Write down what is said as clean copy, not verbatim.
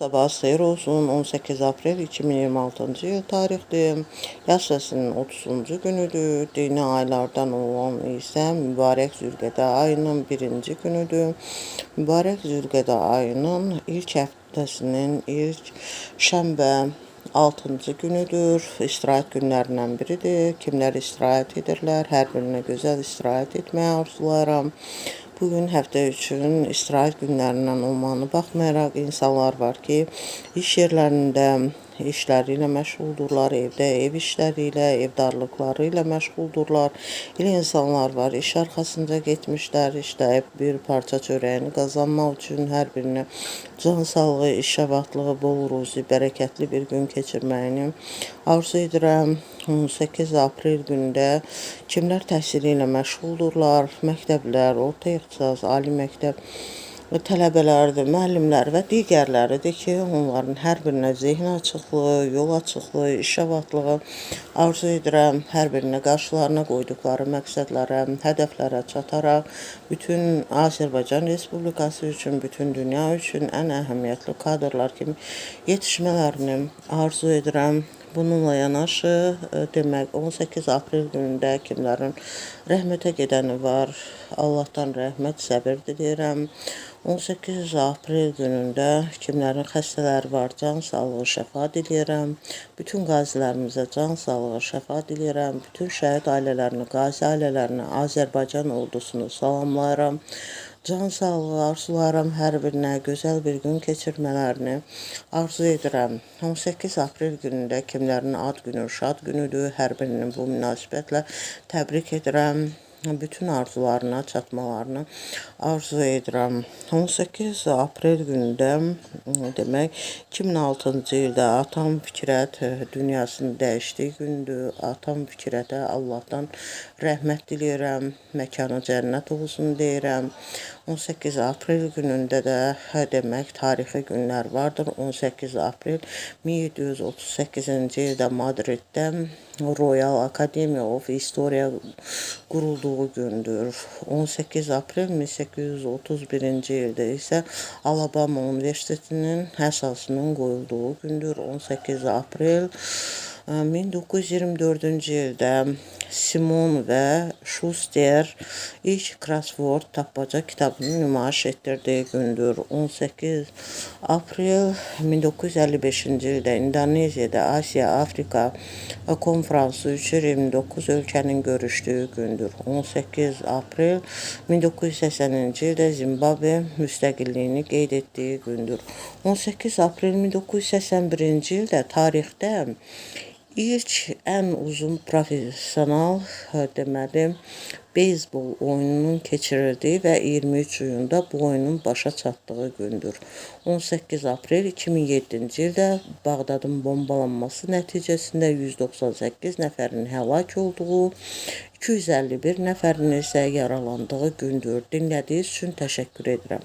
Sabahınız xeyir olsun. 18 aprel 2026-cı il tarixdir. Yaz fəslinin 30-cu günüdür. Dini aylardan olan isə mübarək Zülqədə ayının 1-ci günüdür. Mübarək Zülqədə ayının ilk həftəsinin ilk şənbə 6-cı günüdür. İstirahət günlərindən biridir. Kimlər istirahət edirlər? Hər birinə gözəl istirahət etməyi arzulayıram. Bugün həftə üçün istirahət günlərindən olmağına baxmayaraq insanlar var ki, iş yerlərində işləri ilə məşğuldurlar, evdə ev işləri ilə, evdarlıqları ilə məşğuldurlar. Elə insanlar var, iş arxasınca getmişlər, işləyib bir parça çörəyini qazanmaq üçün hər birinə can sağlığı, iş şəvatlığı, bol ruzi, bərəkətli bir gün keçirməyini arzu edirəm. 18 aprel günündə kimlər təhsili ilə məşğuldurlar, məktəblər, orta ixtisas, ali məktəb tələbələrdir, müəllimlər və digərləridir ki, onların hər birinə zehn açıqlığı, yol açıqlığı, iş şəvatlığı arzu edirəm. Hər birinə qarşılarına qoyduqları məqsədlərə, hədəflərə çataraq bütün Azərbaycan Respublikası üçün, bütün dünya üçün ən əhəmiyyətli kadrlar kimi yetişmələrini arzu edirəm. Bununla yanaşı, demək 18 aprel günündə kimlərin rəhmətə gedəni var, Allahdan rəhmət, səbir diləyirəm. 18 aprel günündə kimlərin xəstələri var, can sağlığı, şəfa diləyirəm. Bütün qazilərimizə can sağlığı, şəfa diləyirəm. Bütün şəhid ailələrini, qazi ailələrini, Azərbaycan ordusunu salamlayıram. Can sağlığı arzularım, hər birinə gözəl bir gün keçirmələrini arzu edirəm. 18 aprel günündə kimlərin ad günü, şad günüdür. Hər birinin bu münasibətlə təbrik edirəm. Bütün arzularına çatmalarını arzu edirəm. 18 aprel günündə demək 2006-cı ildə atam Fikrət dünyasını dəyişdiyi gündür. Atam Fikrətə Allahdan rəhmət diləyirəm, məkanı cənnət olsun deyirəm. 18 aprel günündə də demək tarixi günlər vardır. 18 aprel 1738-ci ildə Madriddə Royal Academy of History qurulduğu gündür. 18 aprel 1831-ci ildə isə Alabama Universitetinin əsasının qoyulduğu gündür. 18 aprel 1924-cü ildə Simon və Schuster ilk crossword tapmaca kitabını nümayiş etdirdiyi gündür. 18 aprel 1955-ci ildə İndoneziyada Asiya-Afrika konfransı üçün 29 ölkənin görüşdüyü gündür. 18 aprel 1980-ci ildə Zimbabwe müstəqilliyini qeyd etdiyi gündür. 18 aprel 1981-ci ildə tarixdə ilk ən uzun profesional deməli beyzbol oyununun keçirildiyi və 23 iyunda bu oyunun başa çatdığı gündür. 18 aprel 2007-ci ildə Bağdadın bombalanması nəticəsində 198 nəfərin həlak olduğu, 251 nəfərin isə yaralandığı gündür. Dinlədiyiniz üçün təşəkkür edirəm.